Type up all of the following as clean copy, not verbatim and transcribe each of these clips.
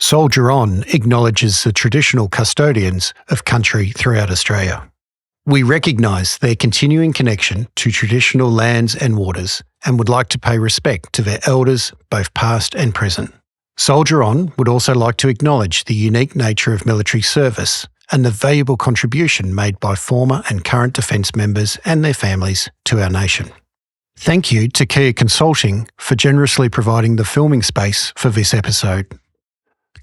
Soldier On acknowledges the traditional custodians of country throughout Australia. We recognise their continuing connection to traditional lands and waters and would like to pay respect to their elders, both past and present. Soldier On would also like to acknowledge the unique nature of military service and the valuable contribution made by former and current Defence members and their families to our nation. Thank you to Kia Consulting for generously providing the filming space for this episode.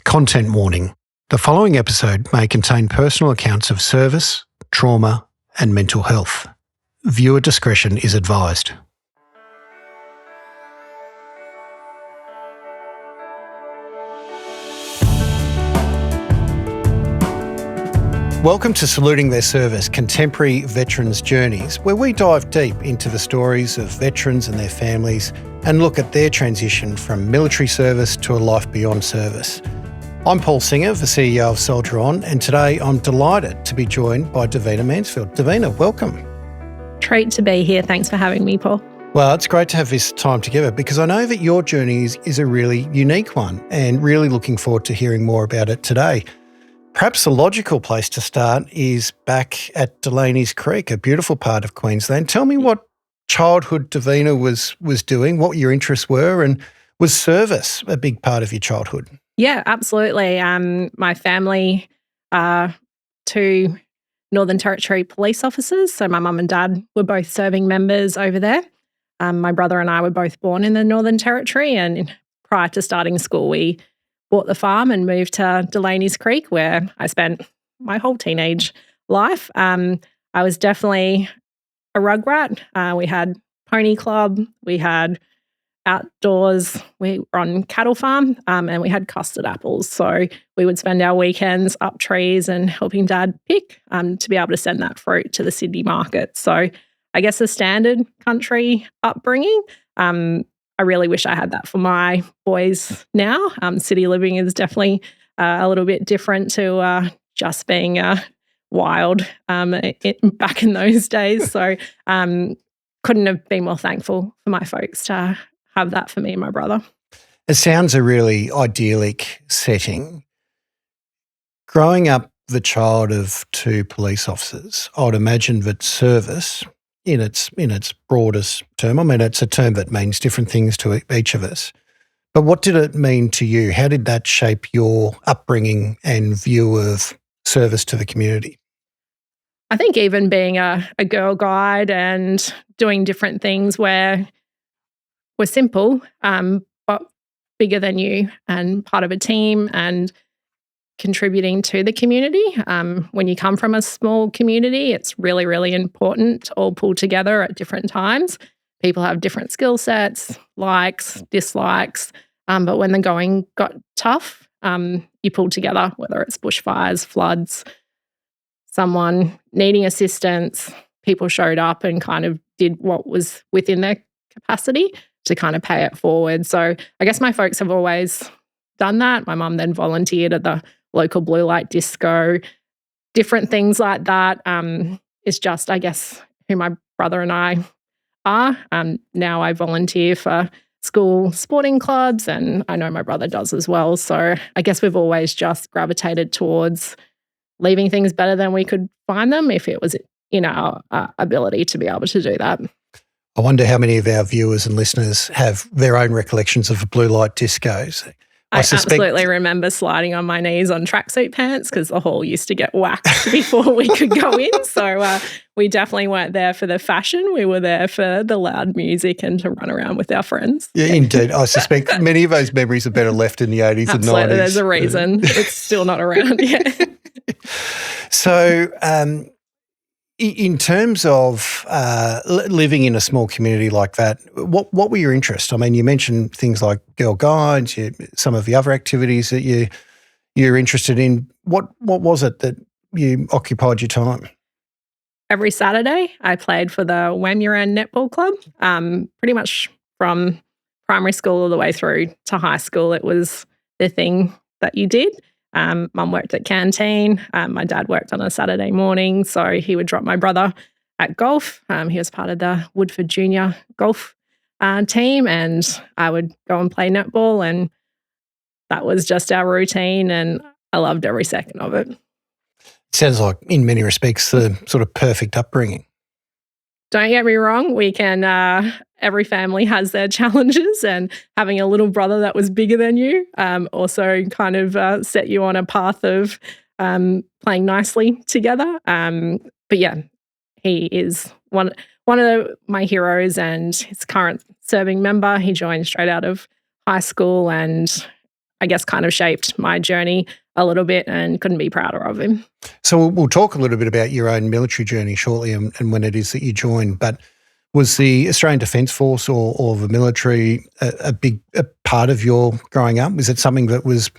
Content warning. The following episode may contain personal accounts of service, trauma, and mental health. Viewer discretion is advised. Welcome to Saluting Their Service, Contemporary Veterans' Journeys, where we dive deep into the stories of veterans and their families and look at their transition from military service to a life beyond service. I'm Paul Singer, the CEO of Soldier On, and today I'm delighted to be joined by Davina Mansfield. Davina, welcome. Treat to be here. Thanks for having me, Paul. Well, it's great to have this time together because I know that your journey is a really unique one and really looking forward to hearing more about it today. Perhaps the logical place to start is back at Delaney's Creek, a beautiful part of Queensland. Tell me what childhood Davina was doing, what your interests were, and was service a big part of your childhood? Yeah, absolutely. My family are two Northern Territory police officers. So my mum and dad were both serving members over there. My brother and I were both born in the Northern Territory, and prior to starting school, we bought the farm and moved to Delaney's Creek, where I spent my whole teenage life. I was definitely a rug rat. We had pony club, we had outdoors, we were on cattle farm, and we had custard apples. So we would spend our weekends up trees and helping Dad pick to be able to send that fruit to the Sydney market. So I guess a standard country upbringing. I really wish I had that for my boys now. City living is definitely a little bit different to just being wild back in those days. So couldn't have been more thankful for my folks to have that for me and my brother. It sounds a really idyllic setting. Growing up the child of two police officers, I would imagine that service in its broadest term, I mean, it's a term that means different things to each of us. But what did it mean to you? How did that shape your upbringing and view of service to the community? I think even being a girl guide and doing different things where we're simple, but bigger than you and part of a team and contributing to the community. When you come from a small community, it's really, really important to all pull together at different times. People have different skill sets, likes, dislikes, but when the going got tough, you pulled together, whether it's bushfires, floods, someone needing assistance, people showed up and kind of did what was within their capacity to kind of pay it forward. So I guess my folks have always done that. My mum then volunteered at the local blue light disco, different things like that. Is just, I guess, who my brother and I are. Now I volunteer for school sporting clubs, and I know my brother does as well. So I guess we've always just gravitated towards leaving things better than we could find them if it was in our ability to be able to do that. I wonder how many of our viewers and listeners have their own recollections of blue light discos. I absolutely remember sliding on my knees on tracksuit pants because the hall used to get waxed before we could go in. So we definitely weren't there for the fashion. We were there for the loud music and to run around with our friends. Yeah, indeed. I suspect many of those memories are better left in the 80s and 90s. Absolutely, there's a reason. It's still not around yet. So in terms of living in a small community like that, what were your interests? I mean, you mentioned things like Girl Guides, some of the other activities that you're interested in. What was it that you occupied your time? Every Saturday, I played for the Wamuran Netball Club. Pretty much from primary school all the way through to high school, it was the thing that you did. Mum worked at canteen. My dad worked on a Saturday morning, so he would drop my brother at golf. He was part of the Woodford Junior golf team, and I would go and play netball. And that was just our routine, and I loved every second of it. Sounds like, in many respects, the sort of perfect upbringing. Don't get me wrong, we can, every family has their challenges, and having a little brother that was bigger than you also kind of set you on a path of playing nicely together. But yeah, he is one of my heroes, and his current serving member. He joined straight out of high school, and I guess kind of shaped my journey a little bit, and couldn't be prouder of him. So we'll talk a little bit about your own military journey shortly and when it is that you joined, but was the Australian Defence Force or the military a big part of your growing up? Was it something that was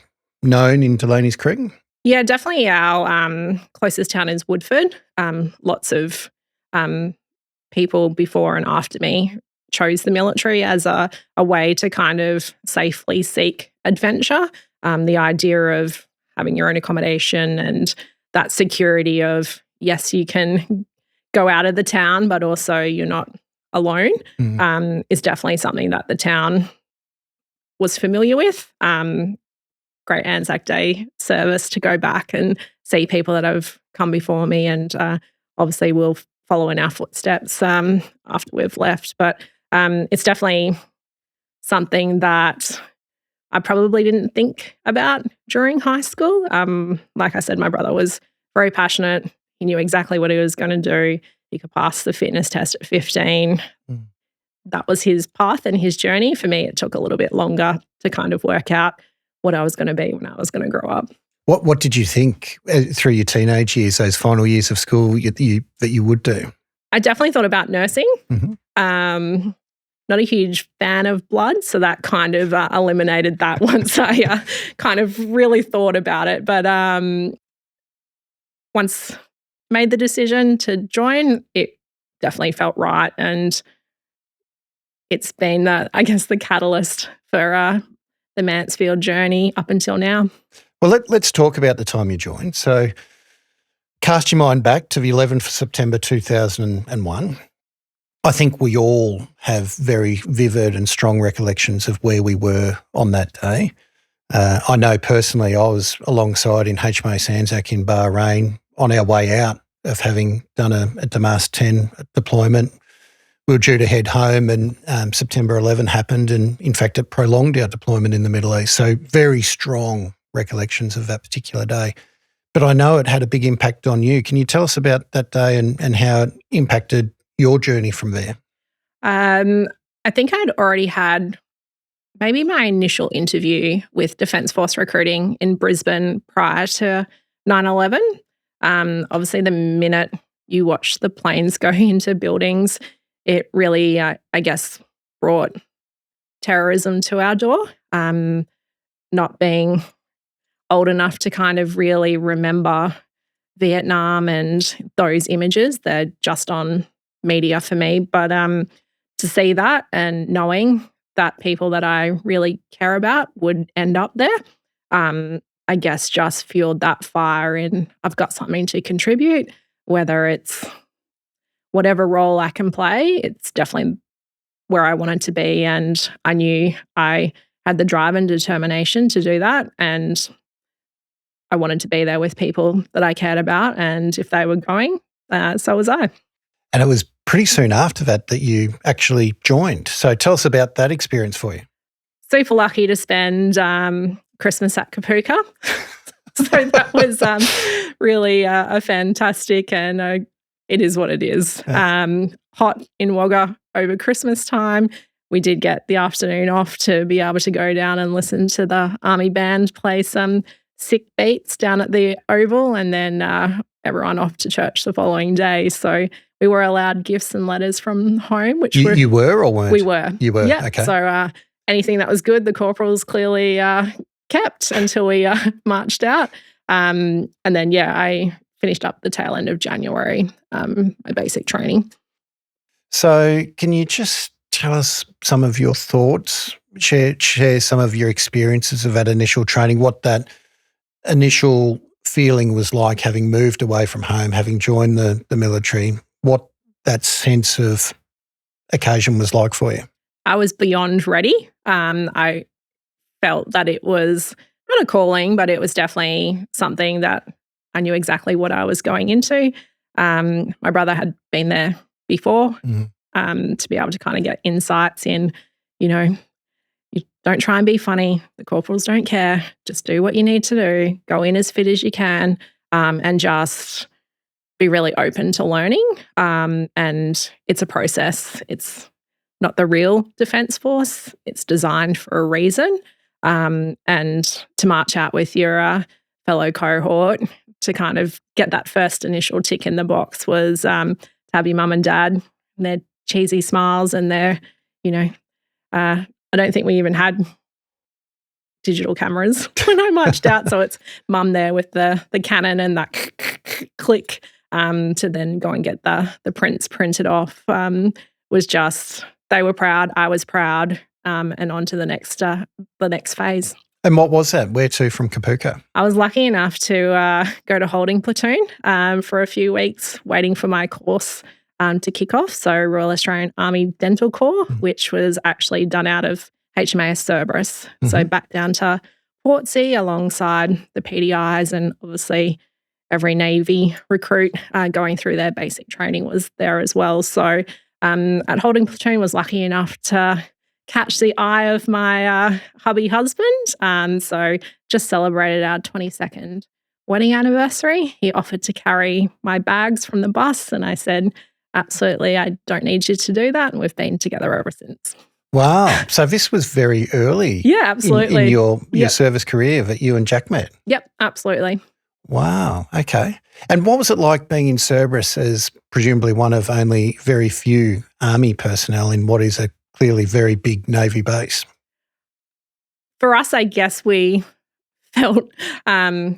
known in Delaney's Creek? Yeah, definitely. Our closest town is Woodford. Lots of people before and after me chose the military as a way to kind of safely seek adventure. The idea of having your own accommodation and that security of, yes, you can go out of the town, but also you're not alone, is definitely something that the town was familiar with. Great Anzac Day service to go back and see people that have come before me, and obviously we'll follow in our footsteps after we've left. But it's definitely something that I probably didn't think about during high school. Like I said, my brother was very passionate. He knew exactly what he was going to do. He could pass the fitness test at 15. That was his path and his journey. For me, it took a little bit longer to kind of work out what I was going to be when I was going to grow up. What did you think through your teenage years, those final years of school, that you would do? I definitely thought about nursing. Not a huge fan of blood, so that kind of eliminated that once I kind of really thought about it. But once made the decision to join, it definitely felt right, and it's been, I guess, the catalyst for the Mansfield journey up until now. Well, let's talk about the time you joined. So cast your mind back to the 11th of September 2001. I think we all have very vivid and strong recollections of where we were on that day. I know personally I was alongside in HMAS Anzac in Bahrain on our way out of having done a Damas 10 deployment. We were due to head home, and September 11 happened, and in fact it prolonged our deployment in the Middle East. So very strong recollections of that particular day. But I know it had a big impact on you. Can you tell us about that day and how it impacted your journey from there? I think I'd already had maybe my initial interview with Defence Force recruiting in Brisbane prior to 9/11. Obviously, the minute you watch the planes go into buildings, it really, I guess, brought terrorism to our door. Not being old enough to kind of really remember Vietnam and those images, they're just on media for me. But to see that and knowing that people that I really care about would end up there, I guess just fueled that fire in I've got something to contribute, whether it's whatever role I can play. It's definitely where I wanted to be, and I knew I had the drive and determination to do that, and I wanted to be there with people that I cared about, and if they were going, so was I. And it was pretty soon after that you actually joined. So tell us about that experience for you. Super lucky to spend Christmas at Kapuka. So that was really a fantastic, and it is what it is. Hot in Wagga over Christmas time. We did get the afternoon off to be able to go down and listen to the Army Band play some sick beats down at the Oval, and then everyone off to church the following day. So we were allowed gifts and letters from home, which you were or weren't? We were. You were, yeah. Okay. So anything that was good, the corporals clearly kept until we marched out. And then, I finished up the tail end of January, my basic training. So can you just tell us some of your thoughts, share some of your experiences of that initial training, what that initial feeling was like having moved away from home, having joined the military, what that sense of occasion was like for you? I was beyond ready. I felt that it was not a calling, but it was definitely something that I knew exactly what I was going into. My brother had been there before to be able to kind of get insights in, you know, you don't try and be funny. The corporals don't care. Just do what you need to do. Go in as fit as you can, and just be really open to learning. And it's a process. It's not the real Defence Force. It's designed for a reason. And to march out with your fellow cohort to kind of get that first initial tick in the box was to have your mum and dad and their cheesy smiles and their, I don't think we even had digital cameras when I marched out. So it's mum there with the Canon and that click to then go and get the prints printed off was just, they were proud, I was proud, and on to the next phase. And what was that? Where to from Kapuka? I was lucky enough to go to holding platoon for a few weeks, waiting for my course to kick off. So Royal Australian Army Dental Corps, which was actually done out of HMAS Cerberus. So back down to Portsea alongside the PDIs, and obviously every Navy recruit going through their basic training was there as well. So at holding platoon was lucky enough to catch the eye of my hubby husband. So just celebrated our 22nd wedding anniversary. He offered to carry my bags from the bus, and I said, absolutely, I don't need you to do that. And we've been together ever since. Wow. So this was very early. Yeah, absolutely. In your service career that you and Jack met. Yep, absolutely. Wow. Okay. And what was it like being in Cerberus as presumably one of only very few Army personnel in what is a clearly very big Navy base? For us, I guess we felt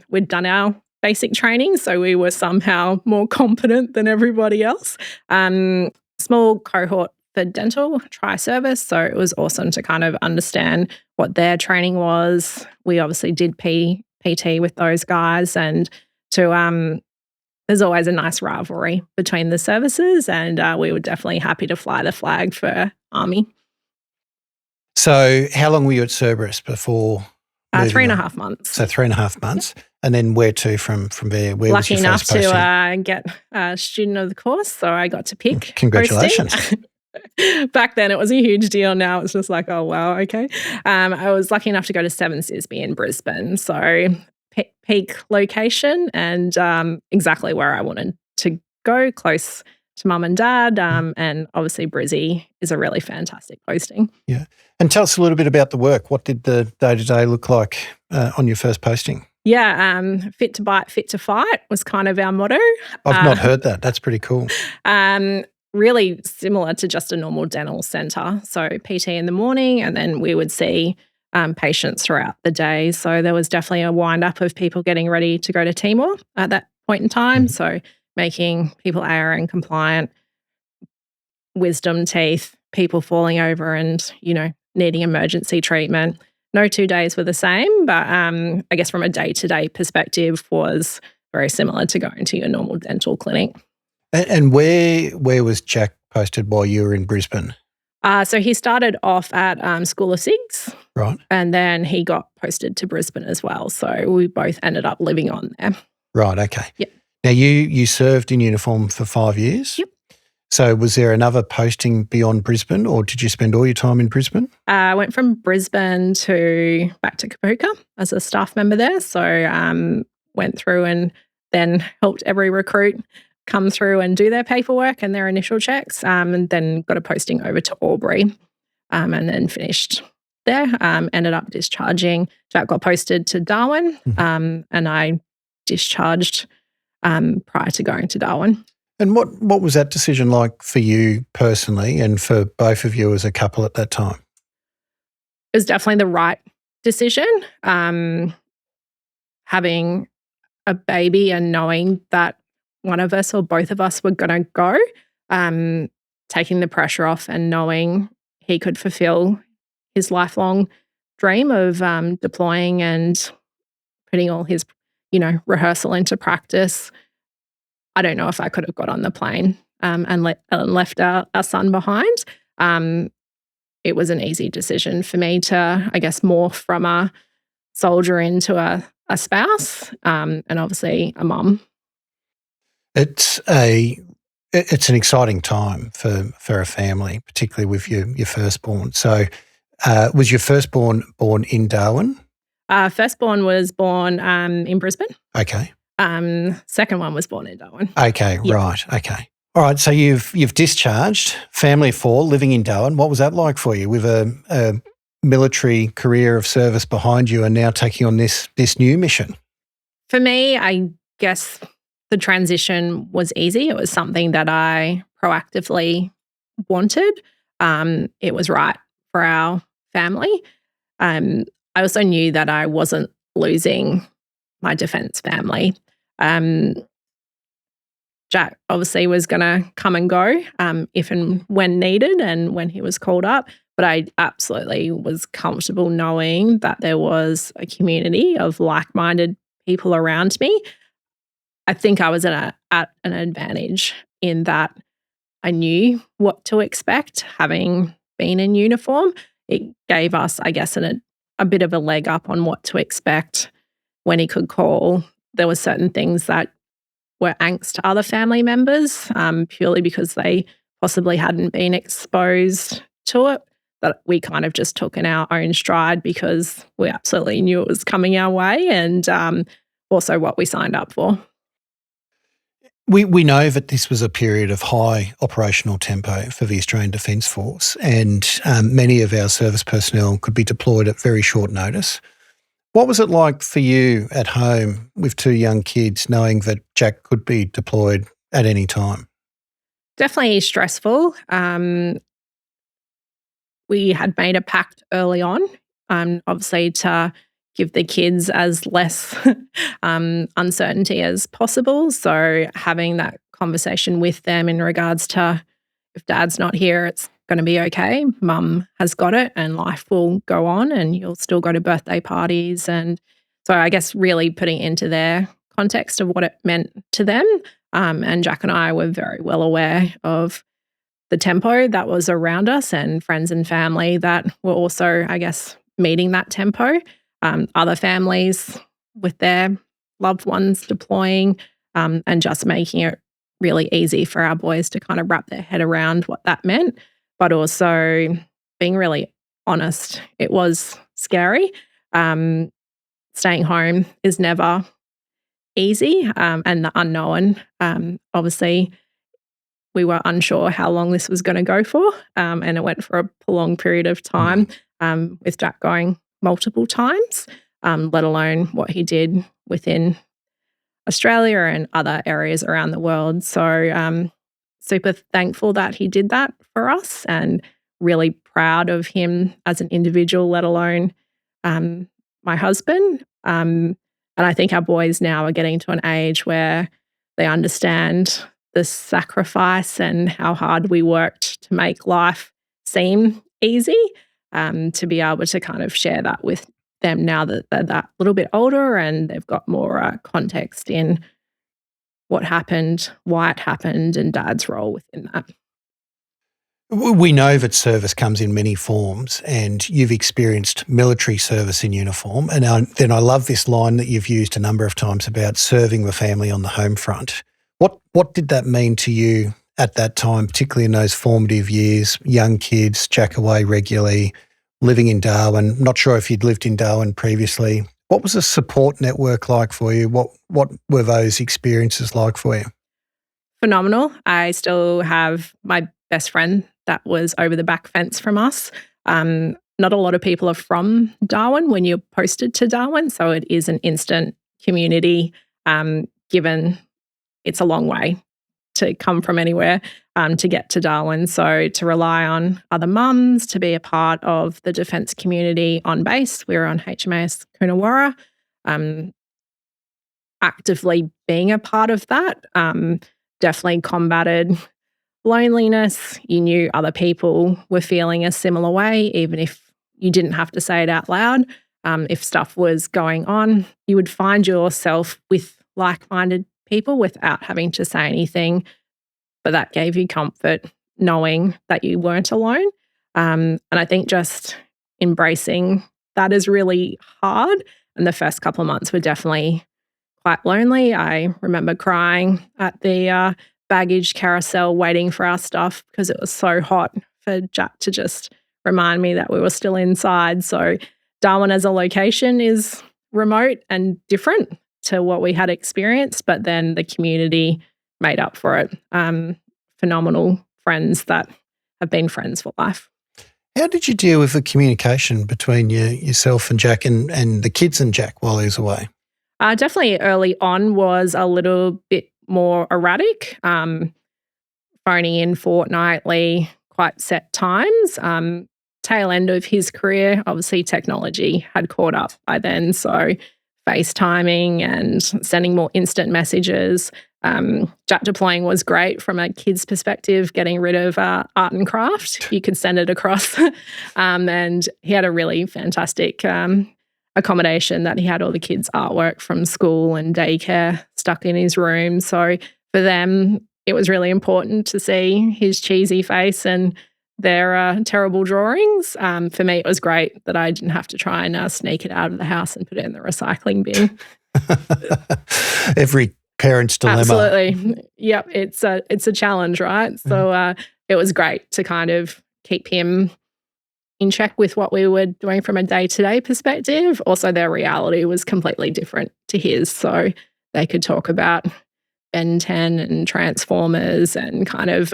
we'd done our basic training, so we were somehow more competent than everybody else. Small cohort for dental tri-service, so it was awesome to kind of understand what their training was. We obviously did PT with those guys, and there's always a nice rivalry between the services, and we were definitely happy to fly the flag for Army. So how long were you at Cerberus before? 3.5 months. So 3.5 months. And then where to from there? Where Lucky was your enough first posting? to get student of the course, so I got to pick. Congratulations. Back then it was a huge deal. Now it's just like, oh, wow, okay. I was lucky enough to go to 7 Sisby in Brisbane. So peak location and exactly where I wanted to go, close to mum and dad. And obviously Brizzy is a really fantastic posting. Yeah. And tell us a little bit about the work. What did the day-to-day look like on your first posting? Yeah, fit to bite, fit to fight was kind of our motto. I've not heard that. That's pretty cool. Really similar to just a normal dental centre. So PT in the morning, and then we would see patients throughout the day. So there was definitely a wind-up of people getting ready to go to Timor at that point in time. So making people ARN compliant, wisdom teeth, people falling over and, needing emergency treatment. No 2 days were the same, but I guess from a day-to-day perspective was very similar to going to your normal dental clinic. And where was Jack posted while you were in Brisbane? So he started off at School of SIGs. Right. And then he got posted to Brisbane as well. So we both ended up living on there. Right, okay. Yep. Now you served in uniform for 5 years? Yep. So was there another posting beyond Brisbane, or did you spend all your time in Brisbane? I went from Brisbane back to Kapuka as a staff member there. So went through and then helped every recruit come through and do their paperwork and their initial checks, and then got a posting over to Albury, and then finished there. Ended up discharging. Jack got posted to Darwin, and I discharged prior to going to Darwin. And what was that decision like for you personally and for both of you as a couple at that time? It was definitely the right decision. Having a baby and knowing that one of us or both of us were going to go, taking the pressure off and knowing he could fulfill his lifelong dream of deploying and putting all his, rehearsal into practice. I don't know if I could have got on the plane and left our son behind. it was an easy decision for me to, I guess, morph from a soldier into a spouse, and obviously a mum. It's an exciting time for a family, particularly with your firstborn. So, was your firstborn born in Darwin? Firstborn was born in Brisbane. Okay. Second one was born in Darwin. Okay, Yeah. right. Okay. All right. So you've discharged, family of four, living in Darwin. What was that like for you, with a military career of service behind you, and now taking on this new mission? For me, I guess the transition was easy. It was something that I proactively wanted. It was right for our family. I also knew that I wasn't losing my defence family. Um, Jack obviously was going to come and go if and when needed and when he was called up. But I absolutely was comfortable knowing that there was a community of like-minded people around me. I think I was at an advantage in that I knew what to expect, having been in uniform. It gave us, I guess, a bit of a leg up on what to expect when he could call. There were certain things that were angst to other family members, purely because they possibly hadn't been exposed to it, that we kind of just took in our own stride because we absolutely knew it was coming our way, and also what we signed up for. We know that this was a period of high operational tempo for the Australian Defence Force, and many of our service personnel could be deployed at very short notice. What was it like for you at home with two young kids, knowing that Jack could be deployed at any time? Definitely stressful. We had made a pact early on, obviously to give the kids as less uncertainty as possible. So having that conversation with them in regards to, if dad's not here, it's going to be okay. Mum has got it and life will go on and you'll still go to birthday parties. And so I guess really putting it into their context of what it meant to them. And Jack and I were very well aware of the tempo that was around us and friends and family that were also, I guess, meeting that tempo. Other families with their loved ones deploying, and just making it really easy for our boys to kind of wrap their head around what that meant, but also being really honest. It was scary. Staying home is never easy, and the unknown. Obviously, we were unsure how long this was going to go for, and it went for a prolonged period of time, with Jack going multiple times, let alone what he did within Australia and other areas around the world. So super thankful that he did that for us and really proud of him as an individual, let alone my husband. And I think our boys now are getting to an age where they understand the sacrifice and how hard we worked to make life seem easy, to be able to kind of share that with them now that they're that little bit older and they've got more context in what happened, why it happened, and dad's role within that. We know that service comes in many forms, and you've experienced military service in uniform. And then I love this line that you've used a number of times about serving the family on the home front. What did that mean to you at that time, particularly in those formative years, young kids, Jack away regularly, living in Darwin? Not sure if you'd lived in Darwin previously. What was the support network like for you? What were those experiences like for you? Phenomenal. I still have my best friend that was over the back fence from us. Not a lot of people are from Darwin when you're posted to Darwin, so it is an instant community, given it's a long way to come from anywhere to get to Darwin. So to rely on other mums to be a part of the defence community on base, we were on HMAS Coonawarra, actively being a part of that, definitely combated loneliness. You knew other people were feeling a similar way, even if you didn't have to say it out loud. If stuff was going on, you would find yourself with like-minded people without having to say anything, but that gave you comfort knowing that you weren't alone. And I think just embracing that is really hard. And the first couple of months were definitely quite lonely. I remember crying at the baggage carousel waiting for our stuff because it was so hot for Jack to just remind me that we were still inside. So Darwin as a location is remote and different to what we had experienced, but then the community made up for it. Phenomenal friends that have been friends for life. How did you deal with the communication between yourself and Jack and the kids and Jack while he was away? Definitely early on was a little bit more erratic, phoning in fortnightly, quite set times. Tail end of his career, obviously technology had caught up by then, so FaceTiming and sending more instant messages. Jack deploying was great from a kid's perspective, getting rid of art and craft. You could send it across. And he had a really fantastic accommodation that he had all the kids' artwork from school and daycare stuck in his room. So for them, it was really important to see his cheesy face and their terrible drawings. For me, it was great that I didn't have to try and sneak it out of the house and put it in the recycling bin. Every parent's dilemma. Absolutely. Yep. It's a challenge, right? So it was great to kind of keep him in check with what we were doing from a day-to-day perspective. Also, their reality was completely different to his. So they could talk about Ben 10 and Transformers and kind of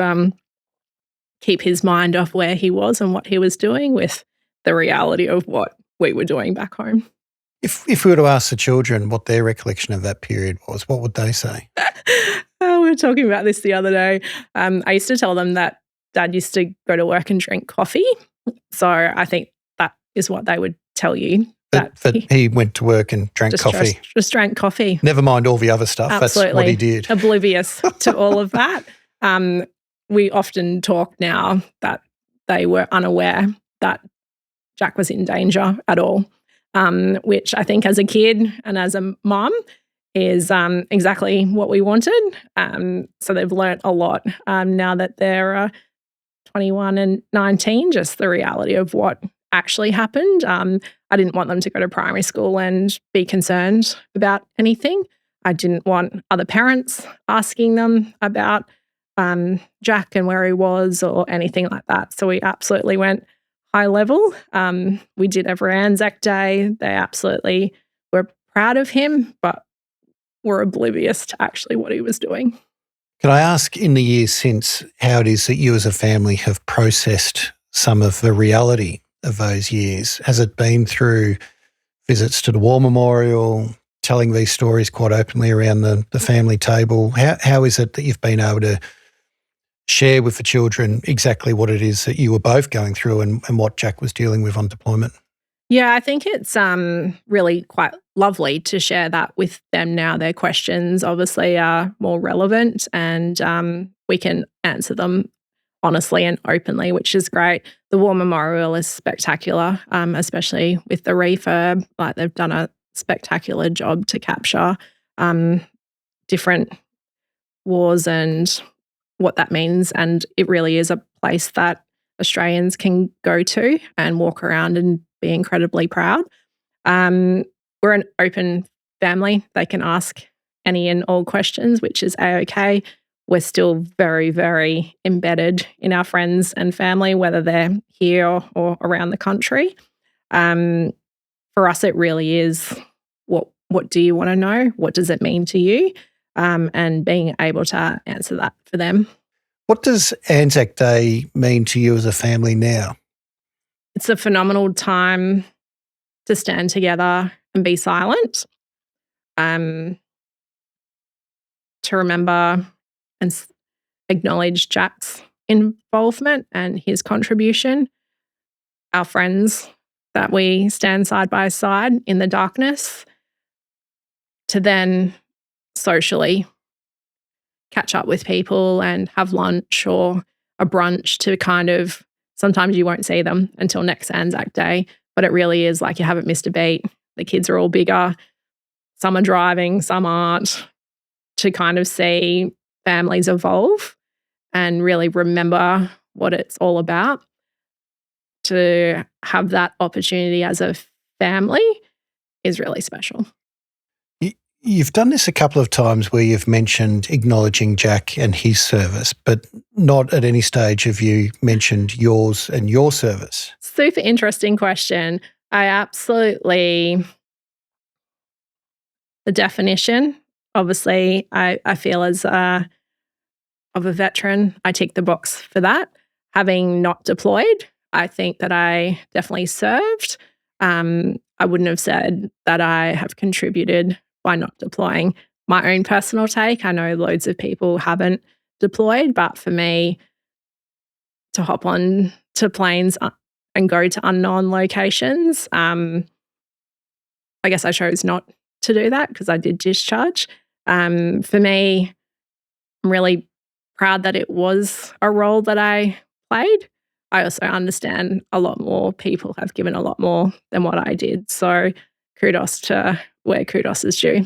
keep his mind off where he was and what he was doing with the reality of what we were doing back home. If we were to ask the children what their recollection of that period was, what would they say? We were talking about this the other day. I used to tell them that Dad used to go to work and drink coffee. So I think that is what they would tell you. That he went to work and drank coffee. Just drank coffee. Never mind all the other stuff. Absolutely. That's what he did. Oblivious to all of that. We often talk now that they were unaware that Jack was in danger at all, which I think as a kid and as a mum is exactly what we wanted. So they've learnt a lot now that they're 21 and 19, just the reality of what actually happened. I didn't want them to go to primary school and be concerned about anything. I didn't want other parents asking them about Jack and where he was or anything like that. So we absolutely went high level. We did every Anzac Day. They absolutely were proud of him, but were oblivious to actually what he was doing. Can I ask, in the years since, how it is that you as a family have processed some of the reality of those years? Has it been through visits to the War Memorial, telling these stories quite openly around the family table? How is it that you've been able to share with the children exactly what it is that you were both going through and what Jack was dealing with on deployment? Yeah, I think it's really quite lovely to share that with them now. Their questions obviously are more relevant and we can answer them honestly and openly, which is great. The War Memorial is spectacular, especially with the refurb. Like, they've done a spectacular job to capture different wars and what that means. And it really is a place that Australians can go to and walk around and be incredibly proud. We're an open family. They can ask any and all questions, which is A-OK. We're still very, very embedded in our friends and family, whether they're here or around the country. For us, it really is what do you want to know? What does it mean to you? And being able to answer that for them. What does Anzac Day mean to you as a family now? It's a phenomenal time to stand together and be silent, to remember and acknowledge Jack's involvement and his contribution, our friends that we stand side by side in the darkness, to then socially catch up with people and have lunch or a brunch to kind of, sometimes you won't see them until next Anzac Day, but it really is like you haven't missed a beat. The kids are all bigger. Some are driving, some aren't. To kind of see families evolve and really remember what it's all about. to have that opportunity as a family is really special. You've done this a couple of times where you've mentioned acknowledging Jack and his service, but not at any stage have you mentioned yours and your service. Super interesting question. The definition, obviously, I feel as of a veteran, I tick the box for that. Having not deployed, I think that I definitely served. I wouldn't have said that I have contributed by not deploying. My own personal take, I know loads of people haven't deployed, but for me, to hop on to planes and go to unknown locations, I guess I chose not to do that because I did discharge. For me, I'm really proud that it was a role that I played. I also understand a lot more people have given a lot more than what I did. So kudos to where kudos is due.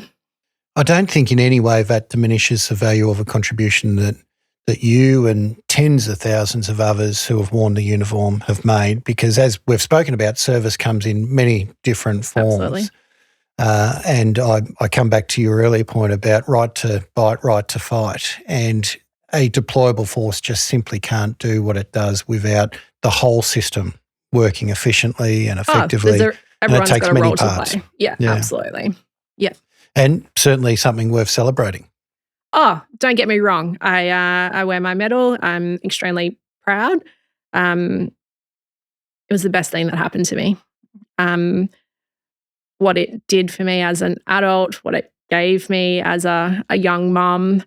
I don't think in any way that diminishes the value of a contribution that you and tens of thousands of others who have worn the uniform have made, because as we've spoken about, service comes in many different forms. Absolutely. And I come back to your earlier point about right to bite, right to fight. And a deployable force just simply can't do what it does without the whole system working efficiently and effectively. Everyone's takes got a many role parts. to play. Yeah, absolutely. Yeah. And certainly something worth celebrating. Oh, don't get me wrong. I wear my medal. I'm extremely proud. It was the best thing that happened to me. What it did for me as an adult, what it gave me as a young mum,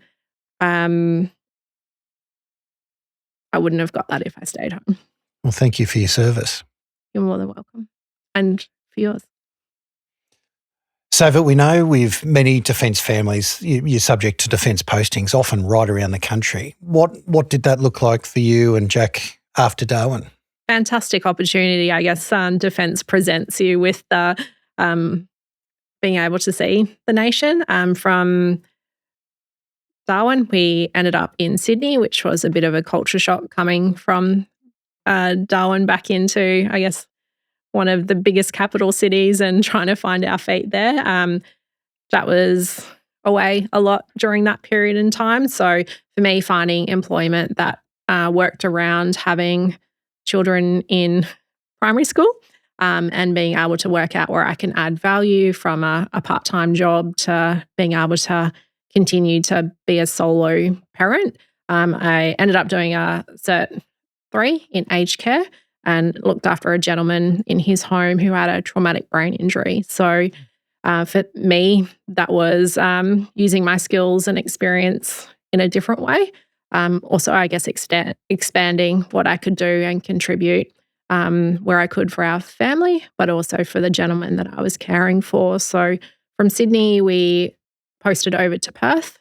I wouldn't have got that if I stayed home. Well, thank you for your service. You're more than welcome. And for yours. So that we know with many defence families, you're subject to defence postings, often right around the country. What did that look like for you and Jack after Darwin? Fantastic opportunity, I guess. Defence presents you with the being able to see the nation. From Darwin, we ended up in Sydney, which was a bit of a culture shock coming from Darwin back into, I guess, one of the biggest capital cities and trying to find our feet there. That was away a lot during that period in time. So for me, finding employment that worked around having children in primary school and being able to work out where I can add value from a part-time job to being able to continue to be a solo parent. I ended up doing a Cert 3 in aged care and looked after a gentleman in his home who had a traumatic brain injury. So for me, that was using my skills and experience in a different way. Also, I guess, expanding what I could do and contribute where I could for our family, but also for the gentleman that I was caring for. So from Sydney, we posted over to Perth.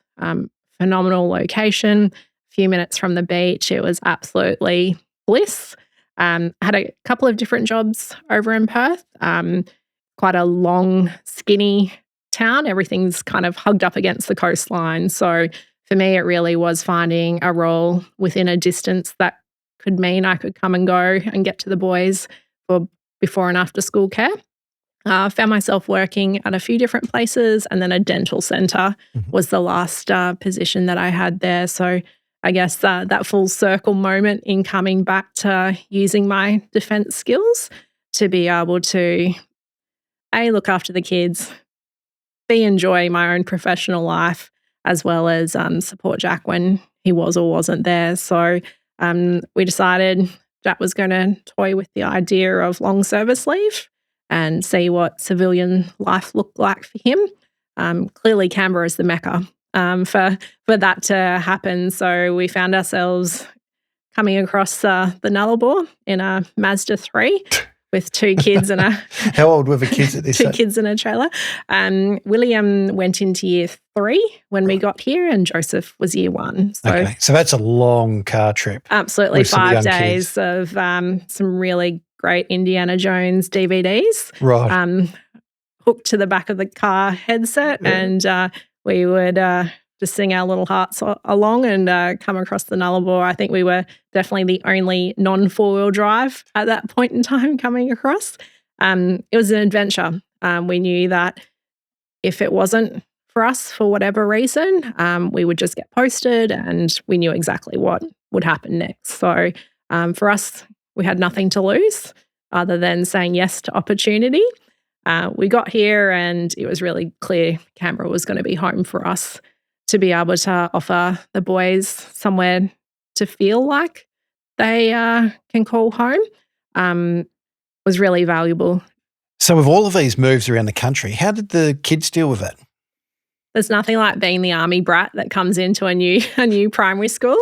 Phenomenal location, a few minutes from the beach. It was absolutely bliss. I had a couple of different jobs over in Perth. Quite a long, skinny town. Everything's kind of hugged up against the coastline. So for me, it really was finding a role within a distance that could mean I could come and go and get to the boys for before and after school care. Found myself working at a few different places, and then a dental centre was the last position that I had there. So I guess that full circle moment in coming back to using my defence skills to be able to look after the kids, enjoy my own professional life, as well as support Jack when he was or wasn't there. So we decided Jack was going to toy with the idea of long service leave and see what civilian life looked like for him. Clearly, Canberra is the mecca for that to happen. So we found ourselves coming across the Nullarbor in a Mazda 3 with two kids and a... How old were the kids at this Two kids in a trailer. William went into year 3 when we got here, and Joseph was year 1. So that's a long car trip. Absolutely, 5 days of some really great Indiana Jones DVDs. Right. Hooked to the back of the car headset, and we would to sing our little hearts along and come across the Nullarbor. I think we were definitely the only non-four-wheel drive at that point in time coming across. It was an adventure. We knew that if it wasn't for us for whatever reason, we would just get posted and we knew exactly what would happen next. So for us, we had nothing to lose other than saying yes to opportunity. We got here and it was really clear Canberra was going to be home for us to be able to offer the boys somewhere to feel like they can call home was really valuable. So with all of these moves around the country, how did the kids deal with it? There's nothing like being the army brat that comes into a new primary school.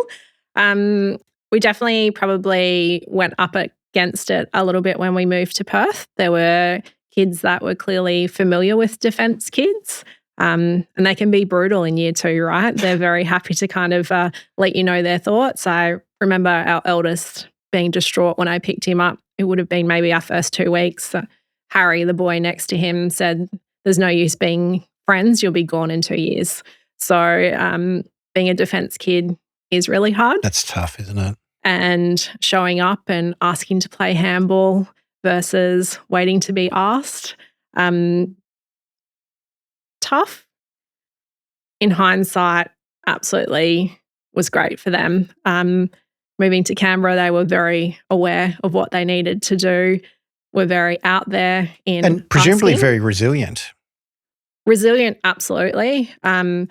We definitely probably went up against it a little bit when we moved to Perth. There were kids that were clearly familiar with defence kids, and they can be brutal in year 2, right? They're very happy to kind of let you know their thoughts. I remember our eldest being distraught when I picked him up. It would have been maybe our first 2 weeks. Harry, the boy next to him, said, "There's no use being friends, you'll be gone in 2 years." So being a defence kid is really hard. That's tough, isn't it? And showing up and asking to play handball versus waiting to be asked. Tough. In hindsight, absolutely was great for them. Moving to Canberra, they were very aware of what they needed to do, were very out there in and presumably asking. very resilient. Resilient, absolutely. And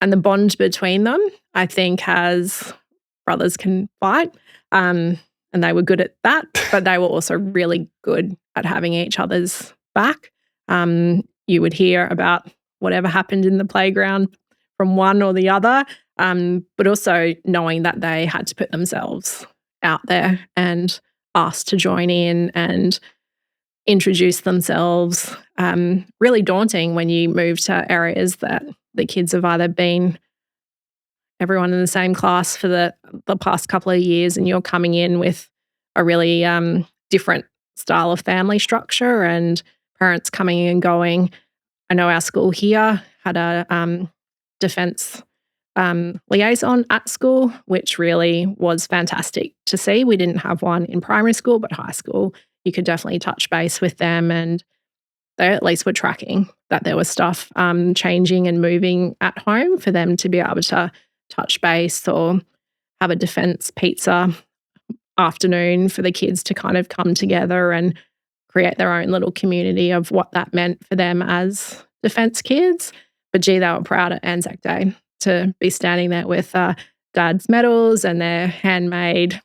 the bond between them, I think, has brothers can fight. And they were good at that, but they were also really good at having each other's back. You would hear about whatever happened in the playground from one or the other, but also knowing that they had to put themselves out there and ask to join in and introduce themselves. Really daunting when you move to areas that the kids have either been everyone in the same class for the past couple of years and you're coming in with a really different style of family structure and parents coming and going. I know our school here had a defence liaison at school, which really was fantastic to see. We didn't have one in primary school, but high school, you could definitely touch base with them and they at least were tracking that there was stuff changing and moving at home for them to be able to touch base or have a defence pizza afternoon for the kids to kind of come together and create their own little community of what that meant for them as defence kids. But gee, they were proud at Anzac Day to be standing there with Dad's medals and their handmade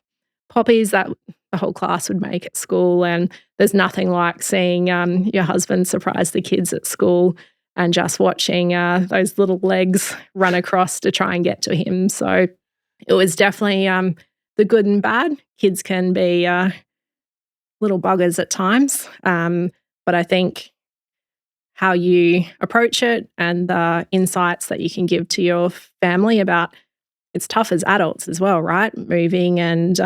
poppies that the whole class would make at school. And there's nothing like seeing your husband surprise the kids at school and just watching those little legs run across to try and get to him. So it was definitely the good and bad. Kids can be little buggers at times, but I think how you approach it and the insights that you can give to your family about it's tough as adults as well, right? Moving and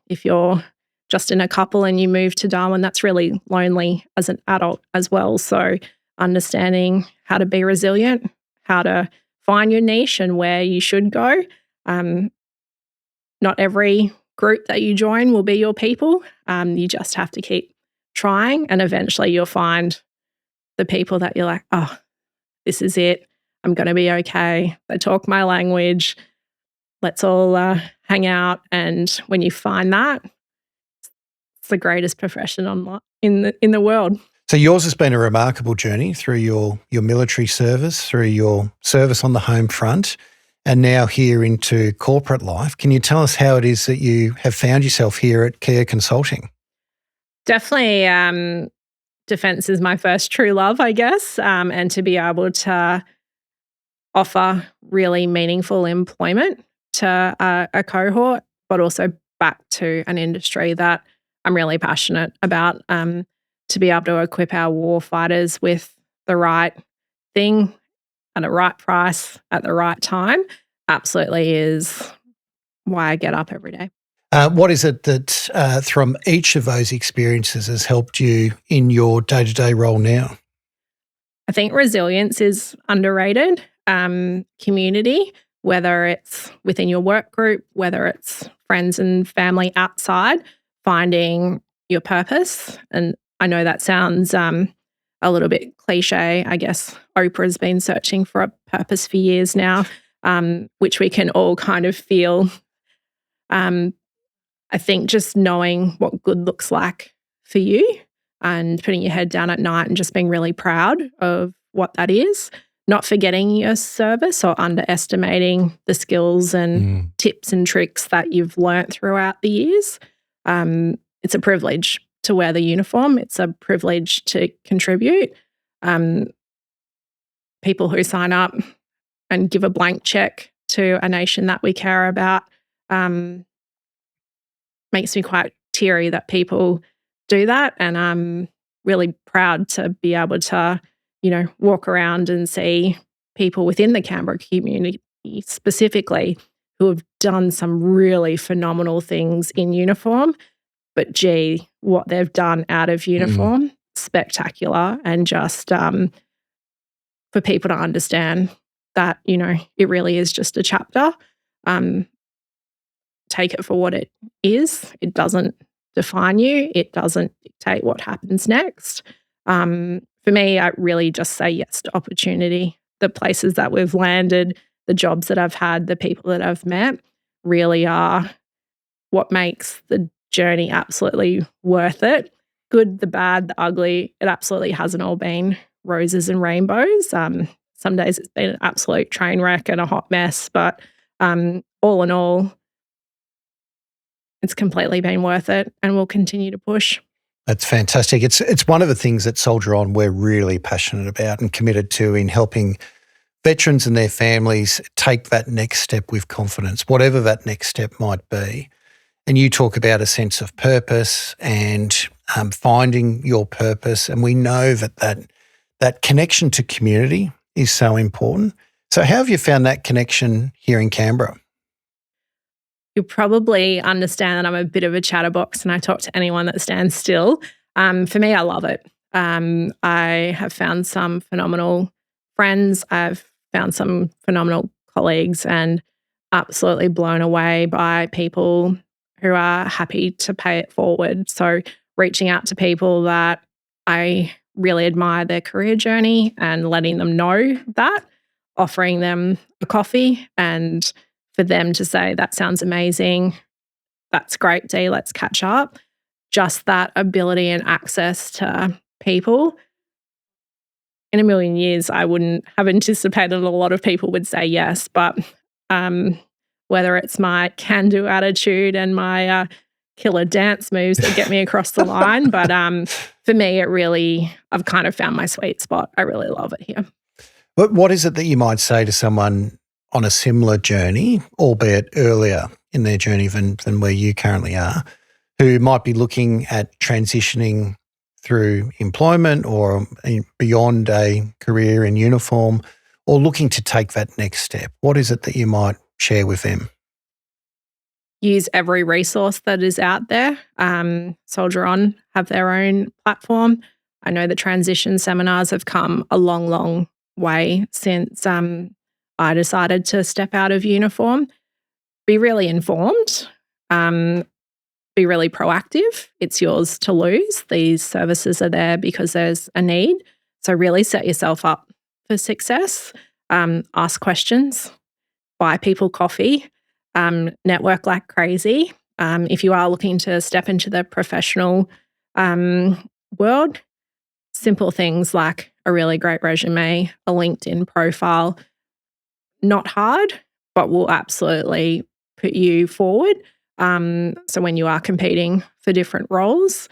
if you're just in a couple and you move to Darwin, that's really lonely as an adult as well. So understanding how to be resilient, how to find your niche and where you should go. Not every group that you join will be your people. You just have to keep trying and eventually you'll find the people that you're like, oh, this is it. I'm going to be okay. They talk my language. Let's all hang out. And when you find that, it's the greatest profession in the world. So yours has been a remarkable journey through your military service, through your service on the home front, and now here into corporate life. Can you tell us how it is that you have found yourself here at Kia Consulting? Definitely defence is my first true love, I guess, and to be able to offer really meaningful employment to a cohort, but also back to an industry that I'm really passionate about, to be able to equip our war fighters with the right thing at the right price at the right time absolutely is why I get up every day. What is it that from each of those experiences has helped you in your day-to-day role now? I think resilience is underrated. community, whether it's within your work group, whether it's friends and family outside, finding your purpose. And I know that sounds a little bit cliche. I guess Oprah's been searching for a purpose for years now, which we can all kind of feel. I think just knowing what good looks like for you and putting your head down at night and just being really proud of what that is, not forgetting your service or underestimating the skills and tips and tricks that you've learnt throughout the years. It's a privilege to wear the uniform. It's a privilege to contribute. People who sign up and give a blank check to a nation that we care about makes me quite teary that people do that. And I'm really proud to be able to, walk around and see people within the Canberra community specifically who have done some really phenomenal things in uniform. But gee, what they've done out of uniform, spectacular. And just for people to understand that, it really is just a chapter. Take it for what it is. It doesn't define you. It doesn't dictate what happens next. For me, I really just say yes to opportunity. The places that we've landed, the jobs that I've had, the people that I've met really are what makes the journey absolutely worth it. Good, the bad, the ugly, it absolutely hasn't all been roses and rainbows. Some days it's been an absolute train wreck and a hot mess, but all in all, it's completely been worth it and we'll continue to push. That's fantastic. It's one of the things that Soldier On we're really passionate about and committed to in helping veterans and their families take that next step with confidence, whatever that next step might be. And you talk about a sense of purpose and finding your purpose. And we know that connection to community is so important. So how have you found that connection here in Canberra? You'll probably understand that I'm a bit of a chatterbox and I talk to anyone that stands still. For me, I love it. I have found some phenomenal friends. I've found some phenomenal colleagues and absolutely blown away by people who are happy to pay it forward. So reaching out to people that I really admire their career journey and letting them know that, offering them a coffee and for them to say, that sounds amazing, that's great, Dee, let's catch up. Just that ability and access to people. In a million years, I wouldn't have anticipated a lot of people would say yes, but whether it's my can-do attitude and my killer dance moves that get me across the line, but for me, I've kind of found my sweet spot. I really love it here. But what is it that you might say to someone on a similar journey, albeit earlier in their journey than where you currently are, who might be looking at transitioning through employment or beyond a career in uniform or looking to take that next step? What is it that you might share with them? Use every resource that is out there. Soldier On have their own platform. I know the transition seminars have come a long, long way since I decided to step out of uniform. Be really informed. Be really proactive. It's yours to lose. These services are there because there's a need. So really set yourself up for success. Ask questions. Buy people coffee. Network like crazy. If you are looking to step into the professional world, simple things like a really great resume, a LinkedIn profile, not hard, but will absolutely put you forward. So when you are competing for different roles,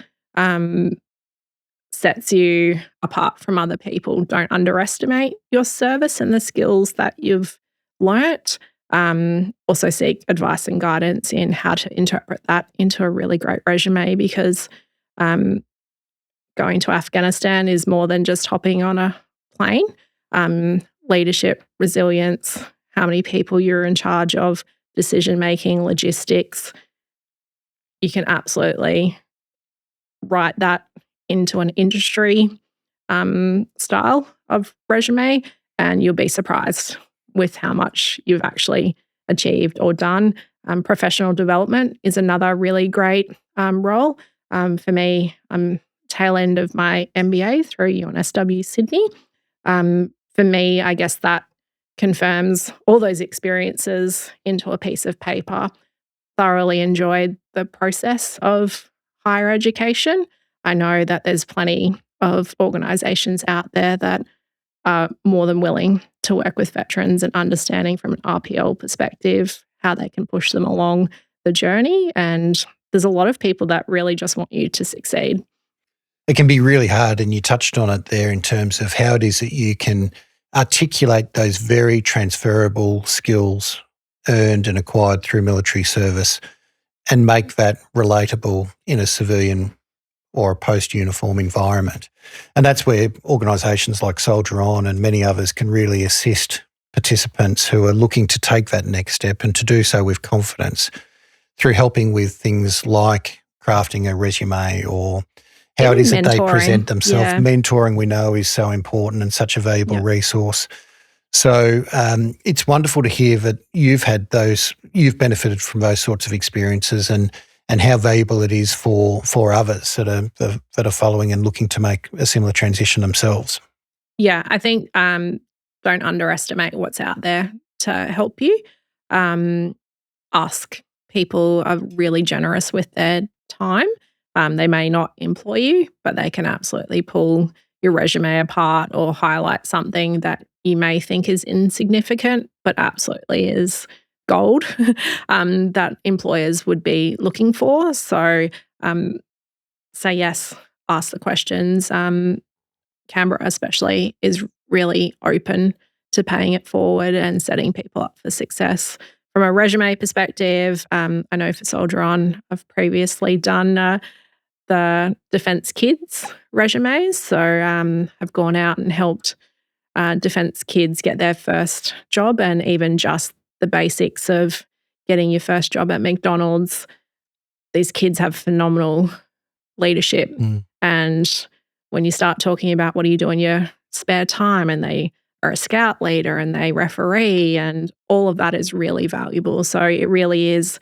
sets you apart from other people. Don't underestimate your service and the skills that you've learnt. Also seek advice and guidance in how to interpret that into a really great resume because going to Afghanistan is more than just hopping on a plane. Leadership, resilience, how many people you're in charge of, decision-making, logistics. You can absolutely write that into an industry style of resume and you'll be surprised with how much you've actually achieved or done. Professional development is another really great role. For me, I'm tail end of my MBA through UNSW Sydney. For me, I guess that confirms all those experiences into a piece of paper. Thoroughly enjoyed the process of higher education. I know that there's plenty of organisations out there that are more than willing to work with veterans and understanding from an RPL perspective how they can push them along the journey. And there's a lot of people that really just want you to succeed. It can be really hard, and you touched on it there in terms of how it is that you can articulate those very transferable skills earned and acquired through military service and make that relatable in a civilian or a post-uniform environment. And that's where organisations like Soldier On and many others can really assist participants who are looking to take that next step and to do so with confidence through helping with things like crafting a resume or how it is that they present themselves. Yeah. Mentoring, we know, is so important and such a valuable resource. So it's wonderful to hear that you've benefited from those sorts of experiences and how valuable it is for others that are following and looking to make a similar transition themselves. Yeah, I think don't underestimate what's out there to help you. Ask. People are really generous with their time. They may not employ you, but they can absolutely pull your resume apart or highlight something that you may think is insignificant, but absolutely is gold that employers would be looking for. So say yes, ask the questions. Canberra especially is really open to paying it forward and setting people up for success. From a resume perspective, I know for Soldier On, I've previously done the Defence Kids resumes. So I've gone out and helped Defence kids get their first job, and even just the basics of getting your first job at McDonald's. These kids have phenomenal leadership. And when you start talking about what do you do in your spare time, and they are a scout leader and they referee, and all of that is really valuable. So it really is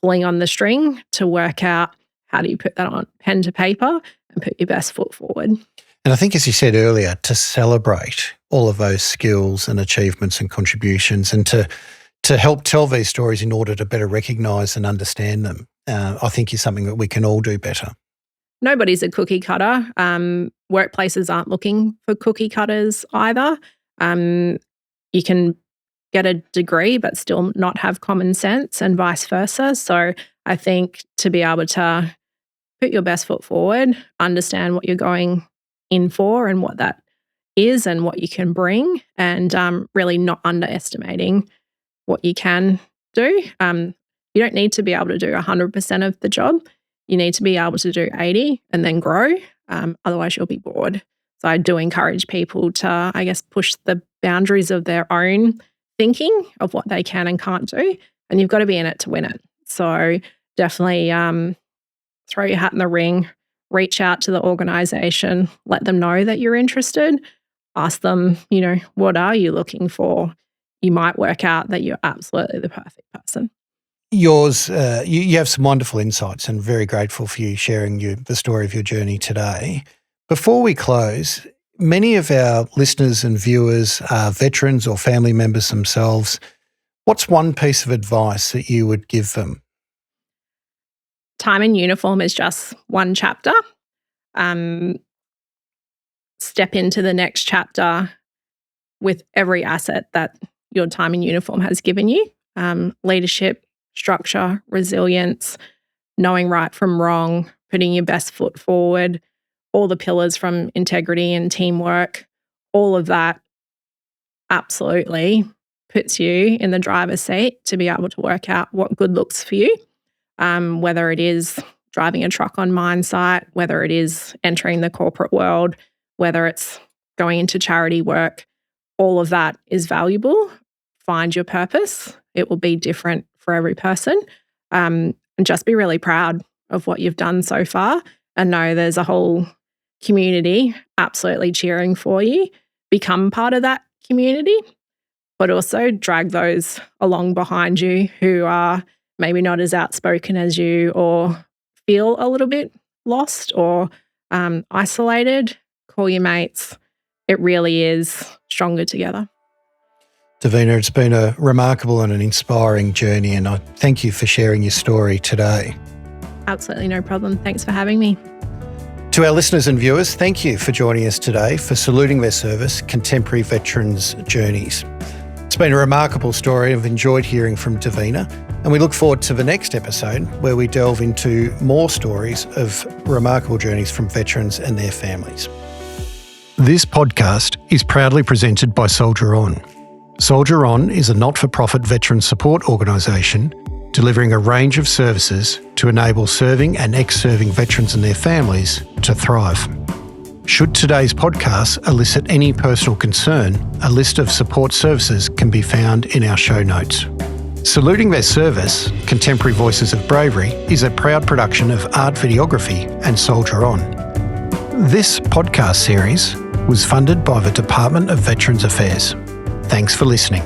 pulling on the string to work out how do you put that on pen to paper and put your best foot forward. And I think, as you said earlier, to celebrate all of those skills and achievements and contributions, and to help tell these stories in order to better recognise and understand them, I think is something that we can all do better. Nobody's a cookie cutter. Workplaces aren't looking for cookie cutters either. You can get a degree but still not have common sense, and vice versa. So I think to be able to put your best foot forward, understand what you're going in for and what that is and what you can bring, and really not underestimating what you can do. You don't need to be able to do 100% of the job. You need to be able to do 80 and then grow. Otherwise, you'll be bored. So I do encourage people to, I guess, push the boundaries of their own thinking of what they can and can't do. And you've got to be in it to win it. So definitely throw your hat in the ring, reach out to the organisation, let them know that you're interested, ask them, what are you looking for? You might work out that you're absolutely the perfect person. You have some wonderful insights, and very grateful for you sharing the story of your journey today. Before we close, many of our listeners and viewers are veterans or family members themselves. What's one piece of advice that you would give them? Time in uniform is just one chapter. Step into the next chapter with every asset that your time in uniform has given you. Leadership, structure, resilience, knowing right from wrong, putting your best foot forward, all the pillars from integrity and teamwork, all of that absolutely puts you in the driver's seat to be able to work out what good looks for you. Whether it is driving a truck on mine site, whether it is entering the corporate world, whether it's going into charity work, all of that is valuable. Find your purpose. It will be different for every person. And just be really proud of what you've done so far, and know there's a whole community absolutely cheering for you. Become part of that community, but also drag those along behind you who are maybe not as outspoken as you or feel a little bit lost or isolated. Call your mates. It really is stronger together. Davina, it's been a remarkable and an inspiring journey, and I thank you for sharing your story today. Absolutely no problem. Thanks for having me. To our listeners and viewers, thank you for joining us today for Saluting Their Service, Contemporary Veterans' Journeys. It's been a remarkable story. I've enjoyed hearing from Davina, and we look forward to the next episode where we delve into more stories of remarkable journeys from veterans and their families. This podcast is proudly presented by Soldier On. Soldier On is a not-for-profit veteran support organisation delivering a range of services to enable serving and ex-serving veterans and their families to thrive. Should today's podcast elicit any personal concern, a list of support services can be found in our show notes. Saluting Their Service, Contemporary Voices of Bravery is a proud production of Art Videography and Soldier On. This podcast series was funded by the Department of Veterans Affairs. Thanks for listening.